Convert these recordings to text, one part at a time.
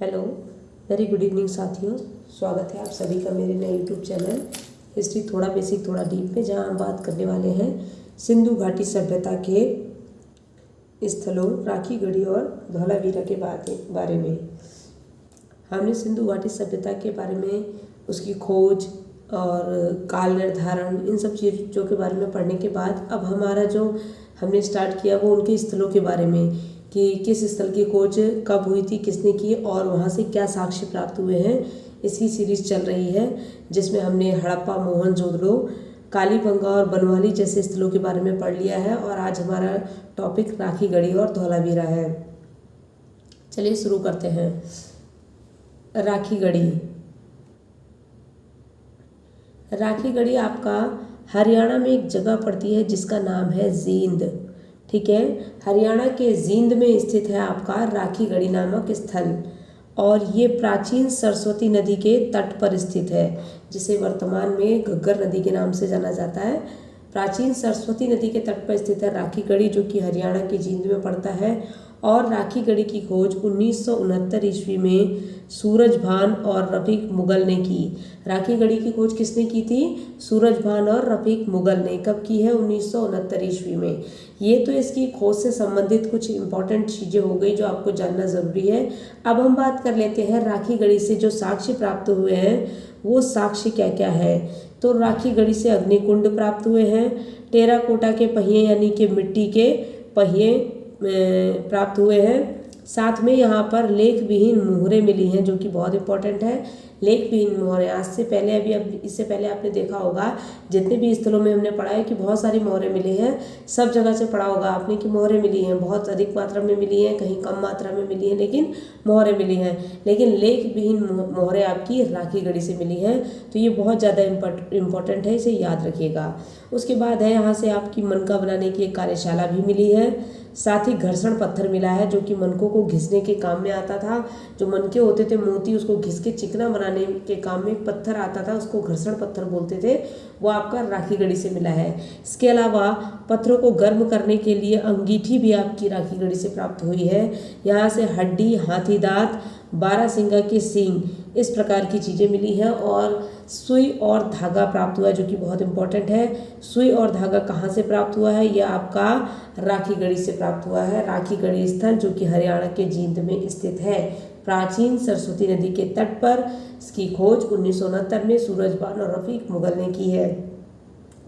Hello, very good evening साथियों। स्वागत है आप सभी का मेरे नए यूट्यूब चैनल हिस्ट्री थोड़ा बेसिक थोड़ा डीप में, जहां हम बात करने वाले हैं सिंधु घाटी सभ्यता के स्थलों राखी गढ़ी और धौलावीरा के बारे में। हमने सिंधु घाटी सभ्यता के बारे में, उसकी खोज और काल निर्धारण, इन सब चीज़ों के बारे में पढ़ने के बाद अब हमारा जो हमने स्टार्ट किया वो उनके स्थलों के बारे में, कि किस स्थल की खोज कब हुई थी, किसने की और वहाँ से क्या साक्ष्य प्राप्त हुए हैं। इसकी सीरीज़ चल रही है जिसमें हमने हड़प्पा, मोहनजोदड़ो, कालीबंगा और बनवाली जैसे स्थलों के बारे में पढ़ लिया है। और आज हमारा टॉपिक राखी गढ़ी और धौलावीरा है। चलिए शुरू करते हैं। राखी गढ़ी। राखी गढ़ी आपका हरियाणा में एक जगह पड़ती है जिसका नाम है जींद। ठीक है, हरियाणा के जींद में स्थित है आपका राखी गढ़ी नामक स्थल, और ये प्राचीन सरस्वती नदी के तट पर स्थित है, जिसे वर्तमान में घग्गर नदी के नाम से जाना जाता है। प्राचीन सरस्वती नदी के तट पर स्थित है राखी गढ़ी, जो कि हरियाणा के जींद में पड़ता है। और राखी गढ़ी की खोज 1969 ईस्वी में सूरजभान और रफीक मुगल ने की। राखी गढ़ी की खोज किसने की थी? सूरजभान और रफीक मुगल ने। कब की है? 1969 ईस्वी में। ये तो इसकी खोज से संबंधित कुछ इंपॉर्टेंट चीज़ें हो गई जो आपको जानना ज़रूरी है। अब हम बात कर लेते हैं राखी गढ़ी से जो साक्ष्य प्राप्त हुए हैं वो साक्ष्य क्या क्या है। तो राखी गढ़ी से अग्निकुंड प्राप्त हुए हैं, टेराकोटा के पहिए यानी कि मिट्टी के पहिए प्राप्त हुए हैं। साथ में यहाँ पर लेख विहीन मोहरें मिली हैं, जो कि बहुत इंपॉर्टेंट है। लेख विहीन मोहरें आज से पहले अब इससे पहले आपने देखा होगा जितने भी स्थलों में हमने पढ़ा है कि बहुत सारी मोहरें मिली हैं। सब जगह से पढ़ा होगा आपने कि मोहरें मिली हैं, बहुत अधिक मात्रा में मिली हैं, कहीं कम मात्रा में मिली हैं, लेकिन मोहरें मिली हैं। लेकिन लेख विहीन मोहरें आपकी राखी गढ़ी से मिली हैं, तो ये बहुत ज़्यादा इम्पोर्टेंट है, इसे याद रखिएगा। उसके बाद है यहाँ से आपकी मनका बनाने की एक कार्यशाला भी मिली है। साथ ही घर्षण पत्थर मिला है, जो कि मनकों को घिसने के काम में आता था। जो मनके होते थे मोती, उसको घिस के चिकना बनाने के काम में एक पत्थर आता था, उसको घर्षण पत्थर बोलते थे, वो आपका राखी गढ़ी से मिला है। इसके अलावा पत्थरों को गर्म करने के लिए अंगीठी भी आपकी राखी गढ़ी से प्राप्त हुई है। यहाँ से हड्डी, हाथी दांत, बारहसिंगा के सींग, इस प्रकार की चीज़ें मिली हैं। और सुई और धागा प्राप्त हुआ है, जो कि बहुत इंपॉर्टेंट है। सुई और धागा कहाँ से प्राप्त हुआ है? यह आपका राखी गढ़ी से प्राप्त हुआ है। राखी गढ़ी स्थल जो कि हरियाणा के जींद में स्थित है, प्राचीन सरस्वती नदी के तट पर। इसकी खोज 1969 में सूरजभान और रफीक मुगल ने की है।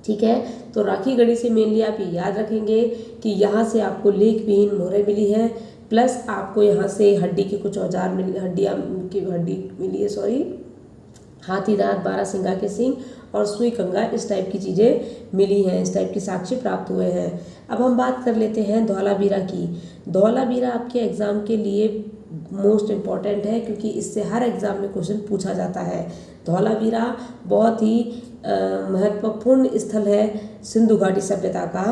ठीक है, तो राखी गढ़ी से मेनली आप ये याद रखेंगे कि यहाँ से आपको लेख विहीन मोहरें मिली हैं, प्लस आपको यहाँ से हड्डी के कुछ औजार हड्डी मिली है, हाथी दांत, बारहसिंगा के सींग और सुई कंगा, इस टाइप की चीज़ें मिली हैं, इस टाइप के साक्ष्य प्राप्त हुए हैं। अब हम बात कर लेते हैं धौलावीरा की। धौलावीरा आपके एग्जाम के लिए मोस्ट इम्पॉर्टेंट है, क्योंकि इससे हर एग्जाम में क्वेश्चन पूछा जाता है। धौलावीरा बहुत ही महत्वपूर्ण स्थल है सिंधु घाटी सभ्यता का।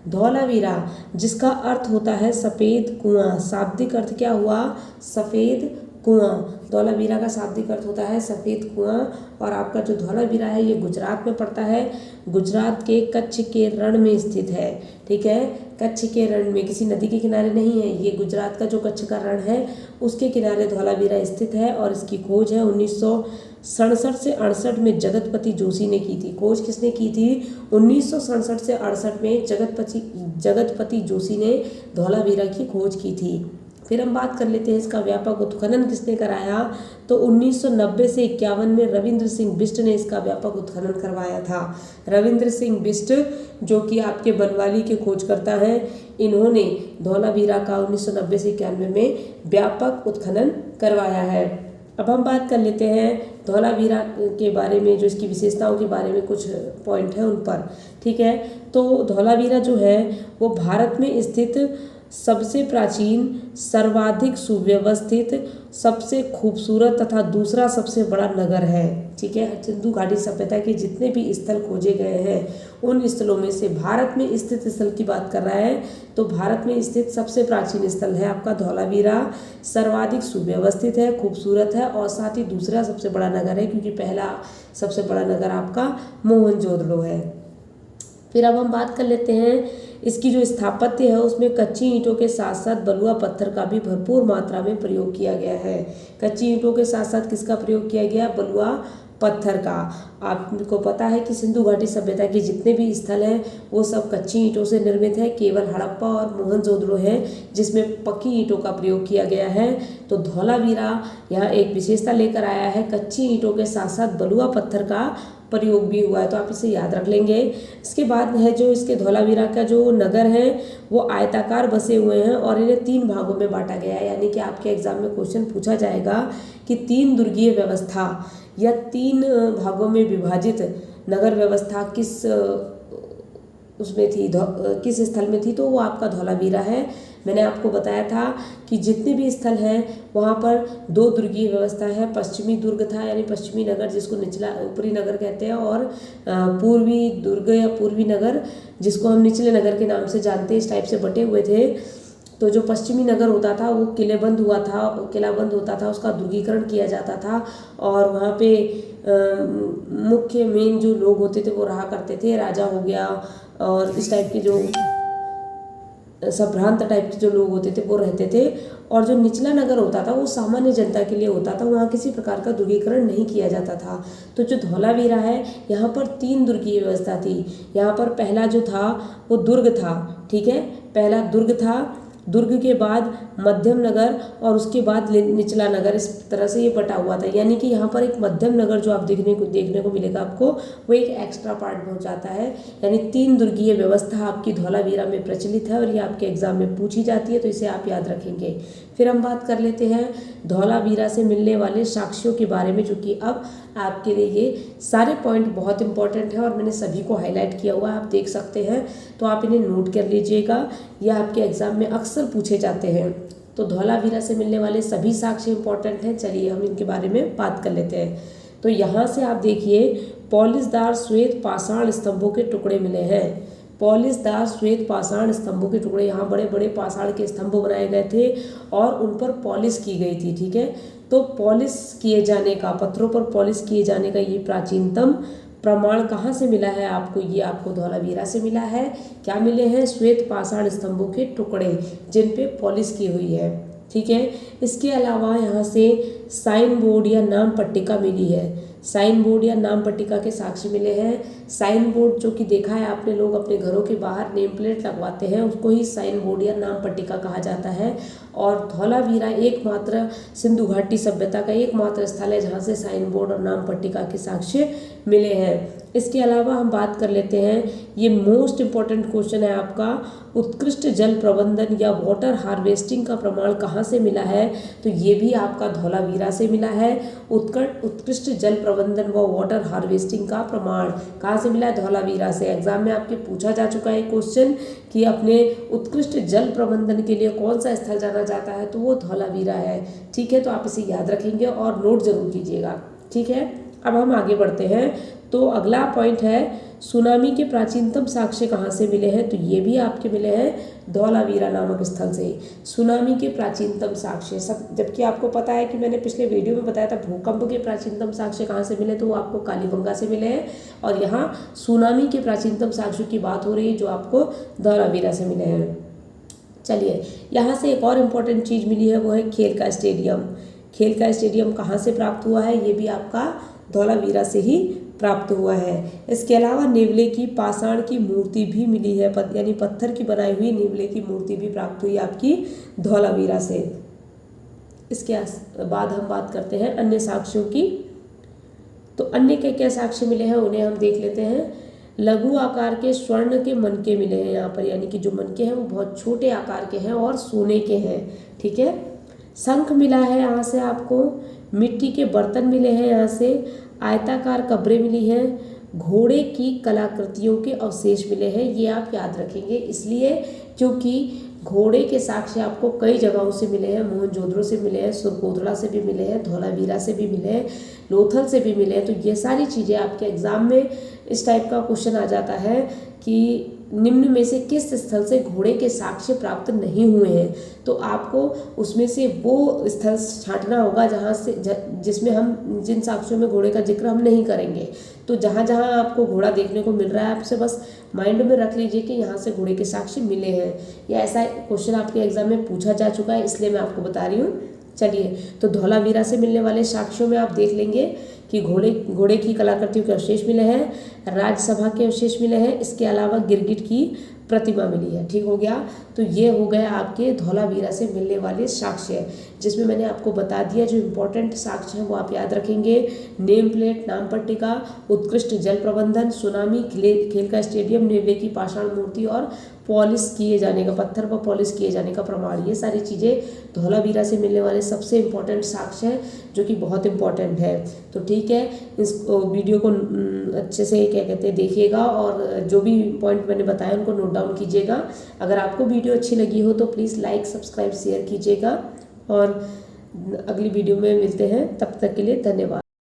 धौलावीरा, जिसका अर्थ होता है सफ़ेद कुआं, शाब्दिक अर्थ क्या हुआ? सफ़ेद कुआं। धौलावीरा का शाब्दिक अर्थ होता है सफ़ेद कुआं। और आपका जो धौलावीरा है ये गुजरात में पड़ता है, गुजरात के कच्छ के रण में स्थित है। ठीक है, कच्छ के रण में, किसी नदी के किनारे नहीं है, ये गुजरात का जो कच्छ का रण है उसके किनारे धौलावीरा स्थित है। और इसकी खोज है 1967 से 68 में जगतपति जोशी ने की थी। खोज किसने की थी? 1967 से 68 में जगतपति जोशी ने धौलावीरा की खोज की थी। फिर हम बात कर लेते हैं इसका व्यापक उत्खनन किसने कराया। तो 1990 से 51 में रविंद्र सिंह बिष्ट ने इसका व्यापक उत्खनन करवाया था। रविंद्र सिंह बिष्ट, जो कि आपके बनवाली के खोजकर्ता हैं, इन्होंने धौलावीरा का 1990 से 91 में व्यापक उत्खनन करवाया है। अब हम बात कर लेते हैं धौलावीरा के बारे में, जो इसकी विशेषताओं के बारे में कुछ पॉइंट है उन पर। ठीक है, तो धौलावीरा जो है वो भारत में स्थित सबसे प्राचीन, सर्वाधिक सुव्यवस्थित, सबसे खूबसूरत तथा दूसरा सबसे बड़ा नगर है। ठीक है, सिंधु घाटी सभ्यता के जितने भी स्थल खोजे गए हैं उन स्थलों में से भारत में स्थित स्थल की बात कर रहा है, तो भारत में स्थित सबसे प्राचीन स्थल है आपका धौलावीरा। सर्वाधिक सुव्यवस्थित है, खूबसूरत है, और साथ ही दूसरा सबसे बड़ा नगर है, क्योंकि पहला सबसे बड़ा नगर आपका मोहनजोदड़ो है। फिर अब हम बात कर लेते हैं इसकी जो स्थापत्य है उसमें कच्ची ईंटों के साथ साथ बलुआ पत्थर का भी भरपूर मात्रा में प्रयोग किया गया है। कच्ची ईंटों के साथ साथ किसका प्रयोग किया गया? बलुआ पत्थर का। आपको पता है कि सिंधु घाटी सभ्यता के जितने भी स्थल हैं वो सब कच्ची ईंटों से निर्मित है। केवल हड़प्पा और मोहनजोदड़ो है जिसमें पक्की ईंटों का प्रयोग किया गया है। तो धौलावीरा यहाँ एक विशेषता लेकर आया है, कच्ची ईंटों के साथ साथ बलुआ पत्थर का प्रयोग भी हुआ है, तो आप इसे याद रख लेंगे। इसके बाद है जो इसके धौलावीरा का जो नगर है वो आयताकार बसे हुए हैं और इन्हें 3 भागों में बांटा गया है। यानी कि आपके एग्जाम में क्वेश्चन पूछा जाएगा कि 3 दुर्गीय व्यवस्था या 3 भागों में विभाजित नगर व्यवस्था किस उसमें थी, किस स्थल में थी, तो वो आपका धौलावीरा है। मैंने आपको बताया था कि जितने भी स्थल हैं वहाँ पर 2 दुर्गीय व्यवस्था है। पश्चिमी दुर्ग था यानी पश्चिमी नगर जिसको निचला ऊपरी नगर कहते हैं, और पूर्वी दुर्ग या पूर्वी नगर जिसको हम निचले नगर के नाम से जानते हैं। इस टाइप से बटे हुए थे। तो जो पश्चिमी नगर होता था वो किलेबंद हुआ था, किलाबंद होता था, उसका दुर्गीकरण किया जाता था और वहाँ पे मुख्य मेन जो लोग होते थे वो रहा करते थे। राजा हो गया और इस टाइप के जो संभ्रांत टाइप के जो लोग होते थे वो रहते थे। और जो निचला नगर होता था वो सामान्य जनता के लिए होता था, वहाँ किसी प्रकार का दुर्गीकरण नहीं किया जाता था। तो जो धौलावीरा है यहाँ पर 3 दुर्गीय व्यवस्था थी। यहाँ पर पहला जो था वो दुर्ग था, ठीक है, पहला दुर्ग था। दुर्ग के बाद मध्यम नगर और उसके बाद निचला नगर, इस तरह से ये बटा हुआ था। यानी कि यहाँ पर एक मध्यम नगर जो आप देखने को मिलेगा आपको, वो एक एक्स्ट्रा पार्ट हो जाता है। यानी 3 दुर्गीय व्यवस्था आपकी धौलावीरा में प्रचलित है और ये आपके एग्जाम में पूछी जाती है, तो इसे आप याद रखेंगे। फिर हम बात कर लेते हैं धौलावीरा से मिलने वाले साक्ष्यों के बारे में, जो कि अब आपके लिए ये सारे पॉइंट बहुत इंपॉर्टेंट है और मैंने सभी को हाईलाइट किया हुआ है, आप देख सकते हैं। तो आप इन्हें नोट कर लीजिएगा, यह आपके एग्जाम में अक्सर पूछे जाते हैं। तो धौलावीरा से मिलने वाले सभी साक्ष्य इंपॉर्टेंट हैं। चलिए हम इनके बारे में बात कर लेते हैं। तो यहाँ से आप देखिए पॉलिशदार श्वेत पाषाण स्तंभों के टुकड़े मिले हैं। पॉलिशदार श्वेत पाषाण स्तंभों के टुकड़े, यहाँ बड़े बड़े पाषाण के स्तंभ बनाए गए थे और उन पर पॉलिश की गई थी, ठीक है। तो पॉलिश किए जाने का, पत्थरों पर पॉलिश किए जाने का ये प्राचीनतम प्रमाण कहाँ से मिला है आपको? ये आपको धौलावीरा से मिला है। क्या मिले हैं? श्वेत पाषाण स्तंभों के टुकड़े जिन पे पॉलिश की हुई है, ठीक है। इसके अलावा यहाँ से साइन बोर्ड या नाम पट्टिका मिली है। साइन बोर्ड या नाम पट्टिका के साक्ष्य मिले हैं। साइन बोर्ड जो कि देखा है आपने, लोग अपने घरों के बाहर नेम प्लेट लगवाते हैं, उसको ही साइन बोर्ड या नाम पट्टिका कहा जाता है। और धौलावीरा एकमात्र सिंधु घाटी सभ्यता का एकमात्र स्थल है जहाँ से साइन बोर्ड और नाम पट्टिका के साक्ष्य मिले हैं। इसके अलावा हम बात कर लेते हैं, ये मोस्ट इम्पॉर्टेंट क्वेश्चन है आपका, उत्कृष्ट जल प्रबंधन या वाटर हार्वेस्टिंग का प्रमाण कहाँ से मिला है? तो ये भी आपका धौलावीरा से मिला है। उत्कृष्ट जल प्रबंधन व वाटर हार्वेस्टिंग का प्रमाण कहाँ से मिला है? धौलावीरा से। एग्जाम में आपके पूछा जा चुका है क्वेश्चन कि अपने उत्कृष्ट जल प्रबंधन के लिए कौन सा स्थल जाना जाता है, तो वो धौलावीरा है, ठीक है। तो आप इसे याद रखेंगे और नोट जरूर कीजिएगा, ठीक है। अब हम आगे बढ़ते हैं। तो अगला पॉइंट है सुनामी के प्राचीनतम साक्ष्य कहाँ से मिले हैं? तो ये भी आपके मिले हैं धौलावीरा नामक स्थल से। सुनामी के प्राचीनतम साक्ष्य सब, जबकि आपको पता है कि मैंने पिछले वीडियो में बताया था भूकंप के प्राचीनतम साक्ष्य कहाँ से मिले, तो वो आपको कालीबंगा से मिले हैं। और यहाँ सुनामी के प्राचीनतम साक्ष्य की बात हो रही है जो आपको धौलावीरा से मिले हैं। चलिए, यहाँ से एक और इम्पोर्टेंट चीज़ मिली है, वो है खेल का स्टेडियम। खेल का स्टेडियम कहाँ से प्राप्त हुआ है? ये भी आपका धौलावीरा से ही प्राप्त हुआ है। इसके अलावा नेवले की पाषाण की मूर्ति भी मिली है, यानी पत्थर की बनाई हुई नेवले की मूर्ति भी प्राप्त हुई आपकी धौलावीरा से। इसके बाद हम बात करते हैं अन्य साक्ष्यों की। तो अन्य के क्या साक्ष्य मिले हैं उन्हें हम देख लेते हैं। लघु आकार के स्वर्ण के मनके मिले हैं यहाँ पर, यानी कि जो मनके हैं वो बहुत छोटे आकार के हैं और सोने के हैं, ठीक है। शंख मिला है यहाँ से आपको, मिट्टी के बर्तन मिले हैं यहाँ से, आयताकार कब्रें मिली हैं, घोड़े की कलाकृतियों के अवशेष मिले हैं। ये आप याद रखेंगे इसलिए क्योंकि घोड़े के साक्ष्य आपको कई जगहों से मिले हैं, मोहनजोदड़ो से मिले हैं, सुरकोतला से भी मिले हैं, धौलावीरा से भी मिले हैं, लोथल से भी मिले हैं। तो ये सारी चीज़ें आपके एग्जाम में इस टाइप का क्वेश्चन आ जाता है कि निम्न में से किस स्थल से घोड़े के साक्ष्य प्राप्त नहीं हुए हैं, तो आपको उसमें से वो स्थल छांटना होगा जहाँ से जिसमें हम जिन साक्ष्यों में घोड़े का जिक्र हम नहीं करेंगे। तो जहाँ जहाँ आपको घोड़ा देखने को मिल रहा है, आपसे बस माइंड में रख लीजिए कि यहाँ से घोड़े के साक्ष्य मिले हैं, या ऐसा क्वेश्चन आपके एग्जाम में पूछा जा चुका है, इसलिए मैं आपको बता रही हूँ। चलिए, तो धौलावीरा से मिलने वाले साक्ष्यों में आप देख लेंगे कि घोड़े की कलाकृतियों के अवशेष मिले हैं, राज्यसभा के अवशेष मिले हैं, इसके अलावा गिरगिट की प्रतिमा मिली है। ठीक हो गया। तो ये हो गया आपके धौलावीरा से मिलने वाले साक्ष्य, जिसमें मैंने आपको बता दिया जो इम्पोर्टेंट साक्ष्य हैं वो आप याद रखेंगे। नेम प्लेट, नाम पट्टिका, उत्कृष्ट जल प्रबंधन, सुनामी, खेल का स्टेडियम, नेवले की पाषाण मूर्ति और पॉलिश किए जाने का, पत्थर पर पॉलिश किए जाने का प्रमाण, ये सारी चीज़ें धौलावीरा से मिलने वाले सबसे इम्पोर्टेंट साक्ष्य हैं जो कि बहुत इम्पोर्टेंट है। तो ठीक है, इस वीडियो को अच्छे से क्या कहते हैं देखिएगा, और जो भी पॉइंट मैंने बताया उनको नोट डाउन कीजिएगा। अगर आपको वीडियो अच्छी लगी हो तो प्लीज़ लाइक, सब्सक्राइब, शेयर कीजिएगा, और अगली वीडियो में मिलते हैं। तब तक के लिए धन्यवाद।